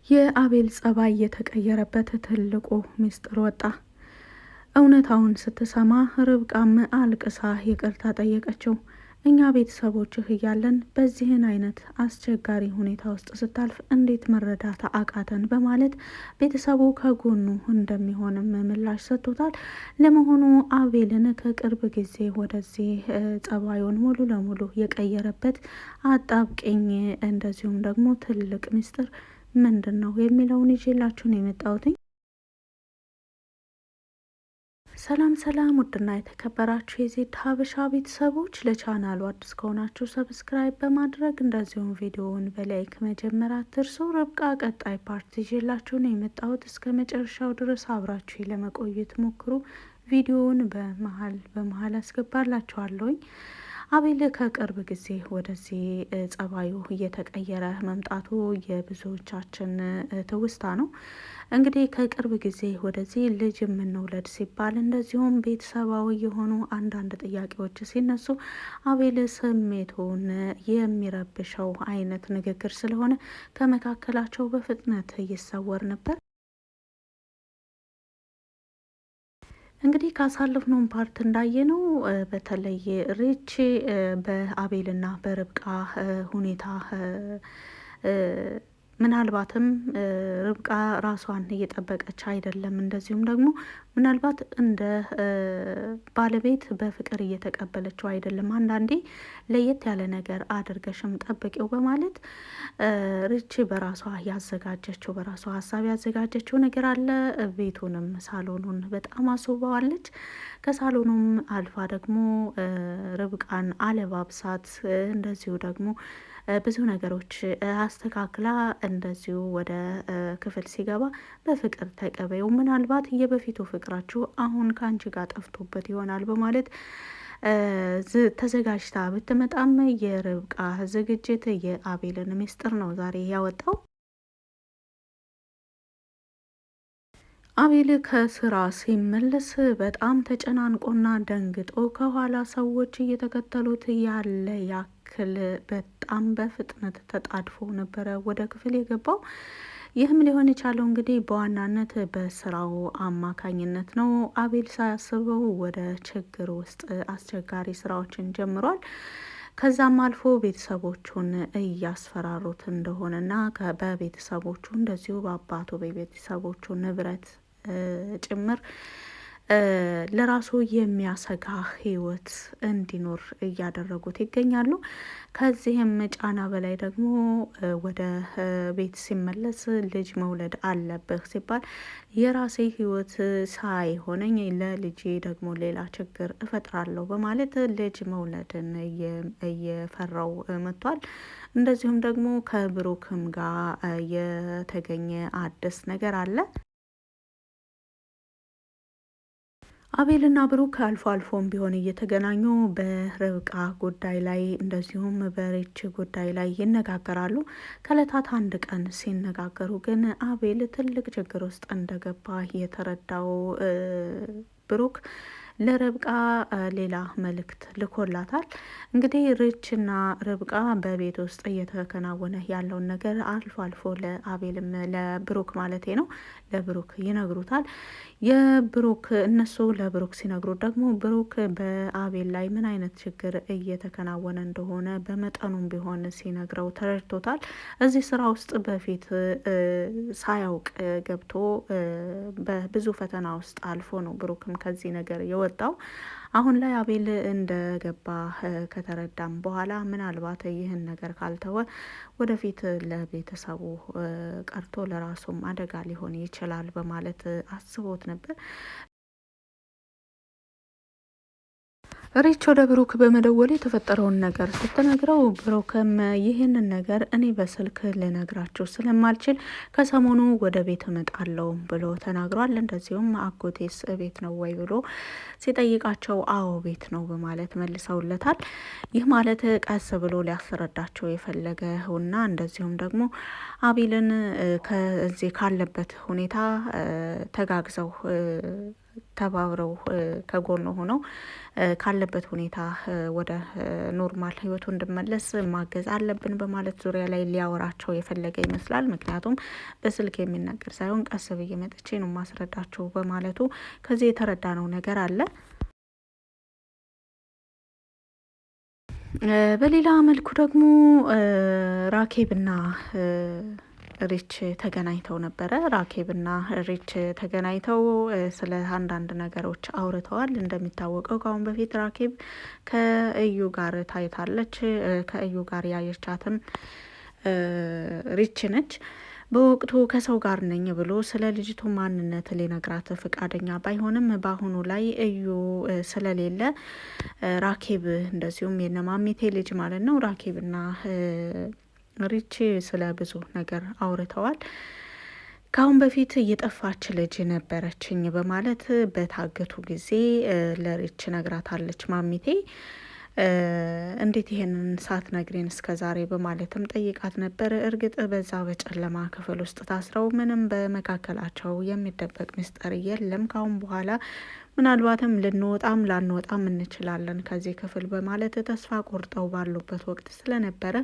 የአቤል ጸባይ የተቀየረበት ትልቁ ምስጢር ወጣ። እውነታውን ስትሰማ ርብቃም አልቅሳ ይቅርታ ጠየቀችው። እኛ ቤተሰቦችህ እያለን በዚህን አይነት አስቸጋሪ ሁኔታ ውስጥ ስታልፍ እንዴት መረዳት አቃተን? በማለት ቤተሰቡ ከጎኑ እንደሚሆንም ምላሽ ሰጥቶታል። ለመሆኑ አቤልን ከቅርብ ጊዜ ወደዚህ ጸባዩን ሙሉ ለሙሉ የቀየረበት አጣብቂኝ እንደዚሁም ደግሞ ትልቅ ምስጢር ምንድን ነው የሚለውን ይዤላችሁን የመጣሁትኝ። ሰላም ሰላም፣ ውድና የተከበራችሁ የዜድ ሀበሻ ቤተሰቦች ለቻናሉ አዲስ ከሆናችሁ ሰብስክራይብ በማድረግ እንደዚሁም ቪዲዮውን በላይክ መጀመር አትርሱ። ርብቃ ቀጣይ ፓርት ይዤላችሁን የመጣሁት እስከ መጨረሻው ድረስ አብራችሁ ለመቆየት ሞክሩ። ቪዲዮውን በመሀል አስገባላችኋለሁኝ። አቤል ከቅርብ ጊዜ ወደዚህ ጸባዩ እየተቀየረ መምጣቱ የብዙዎቻችን ትውስታ ነው። እንግዲህ ከቅርብ ጊዜ ወደዚህ ልጅ የምንውለድ ሲባል እንደዚሁም ቤተሰባዊ የሆኑ አንዳንድ ጥያቄዎች ሲነሱ አቤል ስሜቱን የሚረብሸው አይነት ንግግር ስለሆነ ከመካከላቸው በፍጥነት ይሰወር ነበር። እንግዲህ ካሳለፍነውን ፓርት እንዳየነው በተለይ ሪች በአቤልና በርብቃ ሁኔታ ምናልባትም ርብቃ ራሷን እየጠበቀች አይደለም፣ እንደዚሁም ደግሞ ምናልባት እንደ ባለቤት በፍቅር እየተቀበለችው አይደለም። አንዳንዴ ለየት ያለ ነገር አድርገሽም ጠብቂው በማለት ሪች በራሷ ሀሳብ ያዘጋጀችው ነገር አለ። ቤቱንም ሳሎኑን በጣም አስውበዋለች። ከሳሎኑም አልፋ ደግሞ ርብቃን አለባብሳት እንደዚሁ ደግሞ ብዙ ነገሮች አስተካክላ እንደዚሁ ወደ ክፍል ሲገባ በፍቅር ተቀበዩ፣ ምናልባት የበፊቱ ፍቅራችሁ አሁን ከአንቺ ጋር ጠፍቶበት ይሆናል በማለት ተዘጋጅታ ብትመጣም የርብቃ ዝግጅት የአቤልን ምስጢር ነው ዛሬ ያወጣው። አቤል ከስራ ሲመለስ በጣም ተጨናንቆና ደንግጦ ከኋላ ሰዎች እየተከተሉት ያለ ያክል በጣም በፍጥነት ተጣድፎ ነበረ ወደ ክፍል የገባው። ይህም ሊሆን የቻለው እንግዲህ በዋናነት በስራው አማካኝነት ነው። አቤል ሳያስበው ወደ ችግር ውስጥ አስቸጋሪ ስራዎችን ጀምሯል። ከዛም አልፎ ቤተሰቦቹን እያስፈራሩት እንደሆነና በቤተሰቦቹ እንደዚሁ በአባቱ በቤተሰቦቹ ንብረት ጭምር ለራሱ የሚያሰጋ ህይወት እንዲኖር እያደረጉት ይገኛሉ። ከዚህም ጫና በላይ ደግሞ ወደ ቤት ሲመለስ ልጅ መውለድ አለብህ ሲባል የራሴ ህይወት ሳይሆነኝ ለልጄ ደግሞ ሌላ ችግር እፈጥራለሁ በማለት ልጅ መውለድን እየፈራው መጥቷል። እንደዚሁም ደግሞ ከብሩክም ጋር የተገኘ አዲስ ነገር አለ። አቤልና ብሩክ አልፎ አልፎም ቢሆን እየተገናኙ በርብቃ ጉዳይ ላይ እንደዚሁም በሬች ጉዳይ ላይ ይነጋገራሉ። ከእለታት አንድ ቀን ሲነጋገሩ ግን አቤል ትልቅ ችግር ውስጥ እንደገባ የተረዳው ብሩክ ለርብቃ ሌላ መልእክት ልኮላታል። እንግዲህ ርችና ርብቃ በቤት ውስጥ እየተከናወነ ያለውን ነገር አልፎ አልፎ ለአቤልም ለብሩክ ማለቴ ነው ለብሩክ ይነግሩታል። እነሱ ለብሩክ ሲነግሩት ደግሞ ብሩክ በአቤል ላይ ምን አይነት ችግር እየተከናወነ እንደሆነ በመጠኑም ቢሆን ሲነግረው ተረድቶታል። እዚህ ስራ ውስጥ በፊት ሳያውቅ ገብቶ በብዙ ፈተና ውስጥ አልፎ ነው ብሩክም ከዚህ ነገር የወጣው። አሁን ላይ አቤል እንደገባ ከተረዳም በኋላ ምናልባት ይህን ነገር ካልተወ ወደፊት ለቤተሰቡ ቀርቶ ለራሱም አደጋ ሊሆን ይችላል በማለት አስቦት ነበር። ሪች ወደ ብሩክ በመደወል የተፈጠረውን ነገር ስትነግረው ብሩክም ይህንን ነገር እኔ በስልክ ልነግራችሁ ስለማልችል ከሰሞኑ ወደ ቤት እመጣለሁ ብሎ ተናግሯል። እንደዚሁም አጎቴስ ቤት ነው ወይ ብሎ ሲጠይቃቸው አዎ ቤት ነው በማለት መልሰውለታል። ይህ ማለት ቀስ ብሎ ሊያስረዳቸው የፈለገውና እንደዚሁም ደግሞ አቤልን ከዚህ ካለበት ሁኔታ ተጋግዘው ተባብረው ከጎኑ ሆነው ካለበት ሁኔታ ወደ ኖርማል ህይወቱ እንዲመለስ ማገዝ አለብን በማለት ዙሪያ ላይ ሊያወራቸው የፈለገ ይመስላል። ምክንያቱም በስልክ የሚነገር ሳይሆን ቀስ ብዬ መጥቼ ነው ማስረዳቸው በማለቱ ከዚህ የተረዳነው ነገር አለ። በሌላ መልኩ ደግሞ ራኬብና ሪች ተገናኝተው ነበረ። ራኬብና ሪች ተገናኝተው ስለ አንዳንድ ነገሮች አውርተዋል። እንደሚታወቀው ከአሁን በፊት ራኬብ ከእዩ ጋር ታይታለች። ከእዩ ጋር ያየቻትም ሪች ነች። በወቅቱ ከሰው ጋር ነኝ ብሎ ስለ ልጅቱ ማንነት ሊነግራት ፈቃደኛ ባይሆንም በአሁኑ ላይ እዩ ስለሌለ ራኬብ እንደዚሁም የነማሚቴ ልጅ ማለት ነው ራኬብና ሪች ስለ ብዙ ነገር አውርተዋል። ከአሁን በፊት የጠፋች ልጅ ነበረችኝ በማለት በታገቱ ጊዜ ለሪች ነግራታለች ማሚቴ። እንዴት ይሄንን ሳትነግሪን እስከ ዛሬ በማለትም ጠይቃት ነበር። እርግጥ በዛ በጨለማ ክፍል ውስጥ ታስረው ምንም በመካከላቸው የሚደበቅ ምስጢር የለም። ካሁን በኋላ ምናልባትም ልንወጣም ላንወጣም እንችላለን ከዚህ ክፍል በማለት ተስፋ ቆርጠው ባሉበት ወቅት ስለነበረ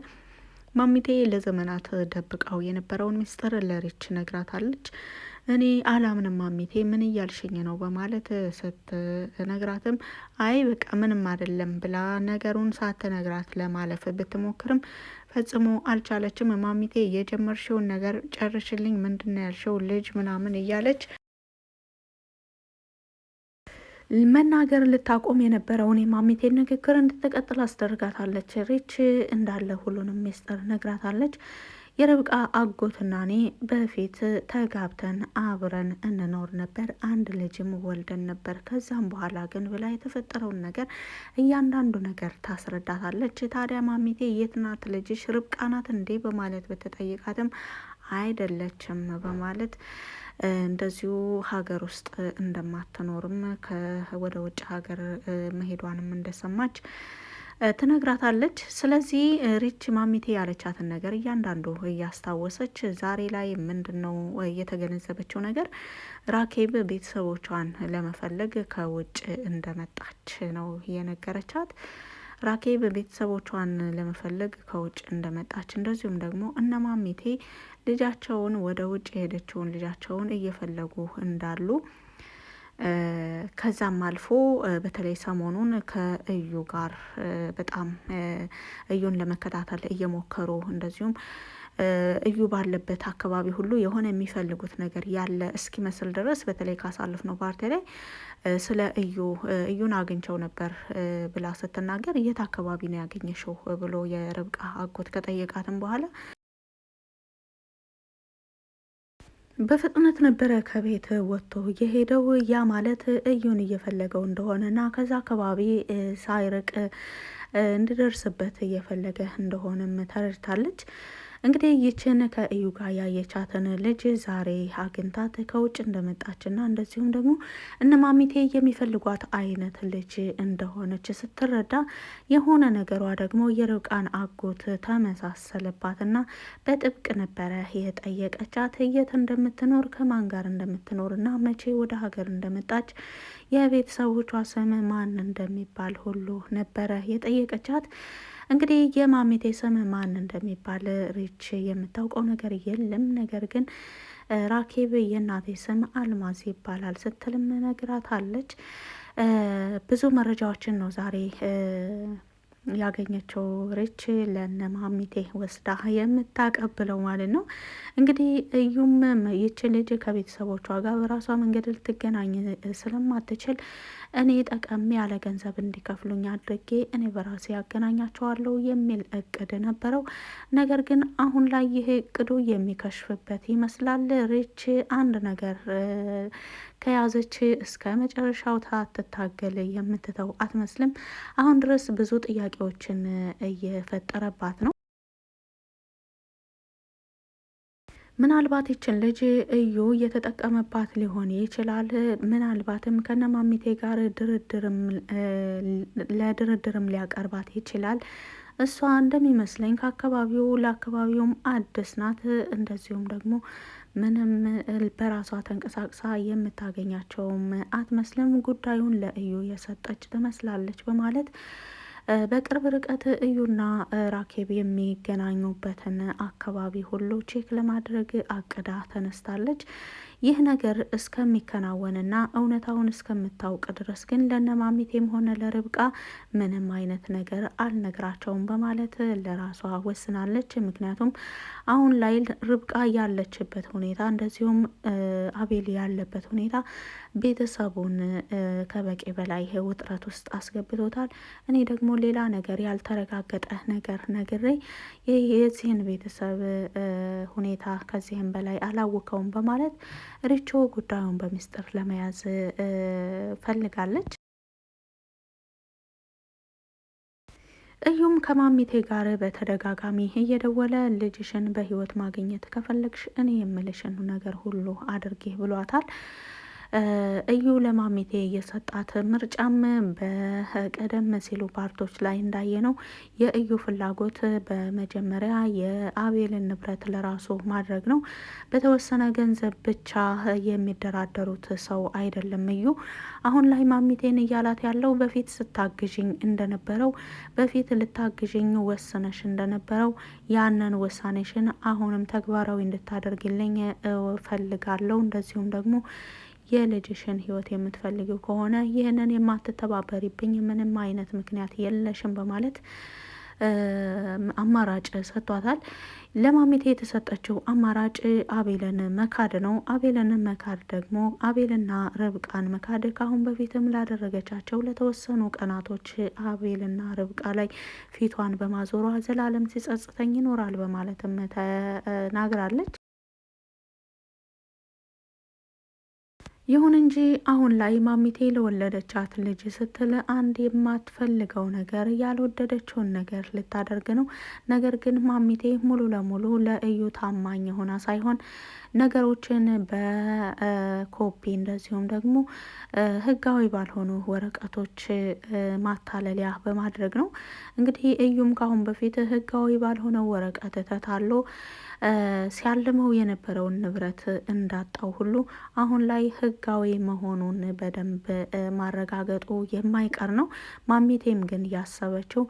ማሚቴ ለዘመናት ደብቃው የነበረውን ምስጢር ለሪች ነግራታለች። እኔ አላምንም ማሚቴ ምን እያልሽኝ ነው በማለት ስትነግራትም አይ በቃ ምንም አይደለም ብላ ነገሩን ሳትነግራት ለማለፍ ብትሞክርም ፈጽሞ አልቻለችም። ማሚቴ የጀመርሽውን ነገር ጨርሽልኝ፣ ምንድነው ያልሽው ልጅ ምናምን እያለች መናገር ልታቆም የነበረውን የማሚቴን ንግግር እንድትቀጥል አስደርጋታለች። ሪች እንዳለ ሁሉንም ሚስጥር ነግራታለች። የርብቃ አጎትና እኔ በፊት ተጋብተን አብረን እንኖር ነበር፣ አንድ ልጅም ወልደን ነበር። ከዛም በኋላ ግን ብላ የተፈጠረውን ነገር እያንዳንዱ ነገር ታስረዳታለች። ታዲያ ማሚቴ የት ናት ልጅሽ? ርብቃ ናት እንዴ በማለት ብትጠይቃትም አይደለችም በማለት እንደዚሁ ሀገር ውስጥ እንደማትኖርም ወደ ውጭ ሀገር መሄዷንም እንደሰማች ትነግራታለች። ስለዚህ ሪች ማሚቴ ያለቻትን ነገር እያንዳንዱ እያስታወሰች ዛሬ ላይ ምንድን ነው የተገነዘበችው ነገር ራኬብ ቤተሰቦቿን ለመፈለግ ከውጭ እንደመጣች ነው የነገረቻት። ራኬብ ቤተሰቦቿን ለመፈለግ ከውጭ እንደመጣች እንደዚሁም ደግሞ እነ ማሚቴ ልጃቸውን ወደ ውጭ የሄደችውን ልጃቸውን እየፈለጉ እንዳሉ ከዛም አልፎ በተለይ ሰሞኑን ከእዩ ጋር በጣም እዩን ለመከታተል እየሞከሩ እንደዚሁም እዩ ባለበት አካባቢ ሁሉ የሆነ የሚፈልጉት ነገር ያለ እስኪመስል ድረስ በተለይ ካሳለፍነው ፓርቲ ላይ ስለ እዩን አግኝቸው ነበር ብላ ስትናገር የት አካባቢ ነው ያገኘሽው ብሎ የርብቃ አጎት ከጠየቃትም በኋላ በፍጥነት ነበረ ከቤት ወጥቶ የሄደው። ያ ማለት እዩን እየፈለገው እንደሆነና ከዛ አካባቢ ሳይርቅ እንዲደርስበት እየፈለገ እንደሆነም ተረድታለች። እንግዲህ ይችን ከእዩ ጋር ያየቻትን ልጅ ዛሬ አግኝታት ከውጭ እንደመጣችና እንደዚሁም ደግሞ እነ ማሚቴ የሚፈልጓት አይነት ልጅ እንደሆነች ስትረዳ የሆነ ነገሯ ደግሞ የርብቃን አጎት ተመሳሰለባትና በጥብቅ ነበረ የጠየቀቻት የት እንደምትኖር ከማን ጋር እንደምትኖርና መቼ ወደ ሀገር እንደመጣች የቤተሰቦቿ ስም ማን እንደሚባል ሁሉ ነበረ የጠየቀቻት። እንግዲህ የማሚቴ ስም ማን እንደሚባል ሪች የምታውቀው ነገር የለም። ነገር ግን ራኬብ የእናቴ ስም አልማዝ ይባላል ስትልም ነግራታለች። ብዙ መረጃዎችን ነው ዛሬ ያገኘችው ሪች ለነ ማሚቴ ወስዳ የምታቀብለው ማለት ነው። እንግዲህ እዩም ይች ልጅ ከቤተሰቦቿ ጋር በራሷ መንገድ ልትገናኝ ስለማትችል እኔ ጠቀም ያለ ገንዘብ እንዲከፍሉኝ አድርጌ እኔ በራሴ ያገናኛቸዋለሁ የሚል እቅድ ነበረው። ነገር ግን አሁን ላይ ይሄ እቅዱ የሚከሽፍበት ይመስላል። ሪች አንድ ነገር ከያዘች እስከ መጨረሻው ታትታገል የምትተው አትመስልም። አሁን ድረስ ብዙ ጥያቄዎችን እየፈጠረባት ነው። ምናልባት ይችን ልጅ እዩ እየተጠቀመባት ሊሆን ይችላል። ምናልባትም ከነማሚቴ ጋር ለድርድርም ሊያቀርባት ይችላል። እሷ እንደሚመስለኝ ከአካባቢው ለአካባቢውም አዲስ ናት። እንደዚሁም ደግሞ ምንም በራሷ ተንቀሳቅሳ የምታገኛቸውም አትመስልም። ጉዳዩን ለእዩ የሰጠች ትመስላለች በማለት በቅርብ ርቀት እዩና ራኬብ የሚገናኙበትን አካባቢ ሁሉ ቼክ ለማድረግ አቅዳ ተነስታለች። ይህ ነገር እስከሚከናወንና እውነታውን እስከምታውቅ ድረስ ግን ለነማሚቴም ሆነ ለርብቃ ምንም አይነት ነገር አልነግራቸውም በማለት ለራሷ ወስናለች። ምክንያቱም አሁን ላይ ርብቃ ያለችበት ሁኔታ እንደዚሁም አቤል ያለበት ሁኔታ ቤተሰቡን ከበቂ በላይ ውጥረት ውስጥ አስገብቶታል። እኔ ደግሞ ሌላ ነገር ያልተረጋገጠ ነገር ነግሬ የዚህን ቤተሰብ ሁኔታ ከዚህም በላይ አላውቀውም በማለት ሪቾ ጉዳዩን በሚስጥር ለመያዝ ፈልጋለች። እዩም ከማሚቴ ጋር በተደጋጋሚ እየደወለ ልጅሽን በህይወት ማግኘት ከፈለግሽ እኔ የምልሽን ነገር ሁሉ አድርጌ ብሏታል። እዩ ለማሚቴ የሰጣት ምርጫም በቀደም ሲሉ ፓርቶች ላይ እንዳየ ነው የእዩ ፍላጎት በመጀመሪያ የአቤልን ንብረት ለራሱ ማድረግ ነው። በተወሰነ ገንዘብ ብቻ የሚደራደሩት ሰው አይደለም እዩ። አሁን ላይ ማሚቴን እያላት ያለው በፊት ስታግዥኝ እንደነበረው በፊት ልታግዥኝ ወስነሽ እንደነበረው ያንን ውሳኔሽን አሁንም ተግባራዊ እንድታደርግልኝ እፈልጋለሁ። እንደዚሁም ደግሞ የልጅሽን ህይወት የምትፈልጊው ከሆነ ይህንን የማትተባበሪብኝ ምንም አይነት ምክንያት የለሽም በማለት አማራጭ ሰጥቷታል። ለማሚቴ የተሰጠችው አማራጭ አቤልን መካድ ነው። አቤልን መካድ ደግሞ አቤልና ርብቃን መካድ ከአሁን በፊትም ላደረገቻቸው ለተወሰኑ ቀናቶች አቤልና ርብቃ ላይ ፊቷን በማዞሯ ዘላለም ሲጸጽተኝ ይኖራል በማለትም ተናግራለች። ይሁን እንጂ አሁን ላይ ማሚቴ ለወለደቻት ልጅ ስትል አንድ የማትፈልገው ነገር ያልወደደችውን ነገር ልታደርግ ነው። ነገር ግን ማሚቴ ሙሉ ለሙሉ ለእዩ ታማኝ ሆና ሳይሆን ነገሮችን በኮፒ እንደዚሁም ደግሞ ህጋዊ ባልሆኑ ወረቀቶች ማታለሊያ በማድረግ ነው። እንግዲህ እዩም ካሁን በፊት ህጋዊ ባልሆነው ወረቀት ተታሎ ሲያልመው የነበረውን ንብረት እንዳጣው ሁሉ አሁን ላይ ህጋዊ መሆኑን በደንብ ማረጋገጡ የማይቀር ነው። ማሚቴም ግን ያሰበችው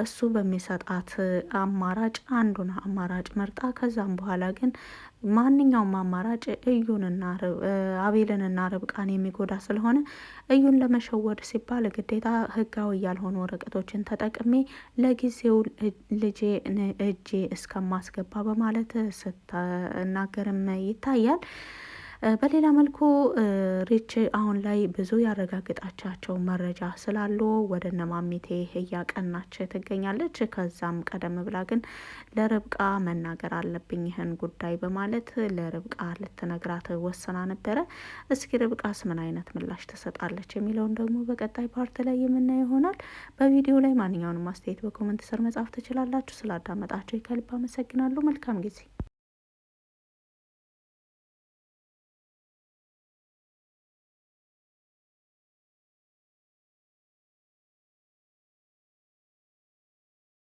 እሱ በሚሰጣት አማራጭ አንዱን አማራጭ መርጣ ከዛም በኋላ ግን ማንኛውም አማራጭ እዩንና አቤልንና ርብቃን የሚጎዳ ስለሆነ እዩን ለመሸወድ ሲባል ግዴታ ህጋዊ ያልሆኑ ወረቀቶችን ተጠቅሜ ለጊዜው ልጄ እጄ እስከማስገባ በማለት ስትናገርም ይታያል። በሌላ መልኩ ሪች አሁን ላይ ብዙ ያረጋግጣቻቸው መረጃ ስላሉ ወደ እነ ማሚቴ እያቀናች ትገኛለች። ከዛም ቀደም ብላ ግን ለርብቃ መናገር አለብኝ ይህን ጉዳይ በማለት ለርብቃ ልትነግራት ወስና ነበረ። እስኪ ርብቃስ ምን አይነት ምላሽ ትሰጣለች የሚለውን ደግሞ በቀጣይ ፓርት ላይ የምናየው ይሆናል። በቪዲዮ ላይ ማንኛውንም አስተያየት በኮመንት ስር መጻፍ ትችላላችሁ። ስላዳመጣችሁ ከልብ አመሰግናለሁ። መልካም ጊዜ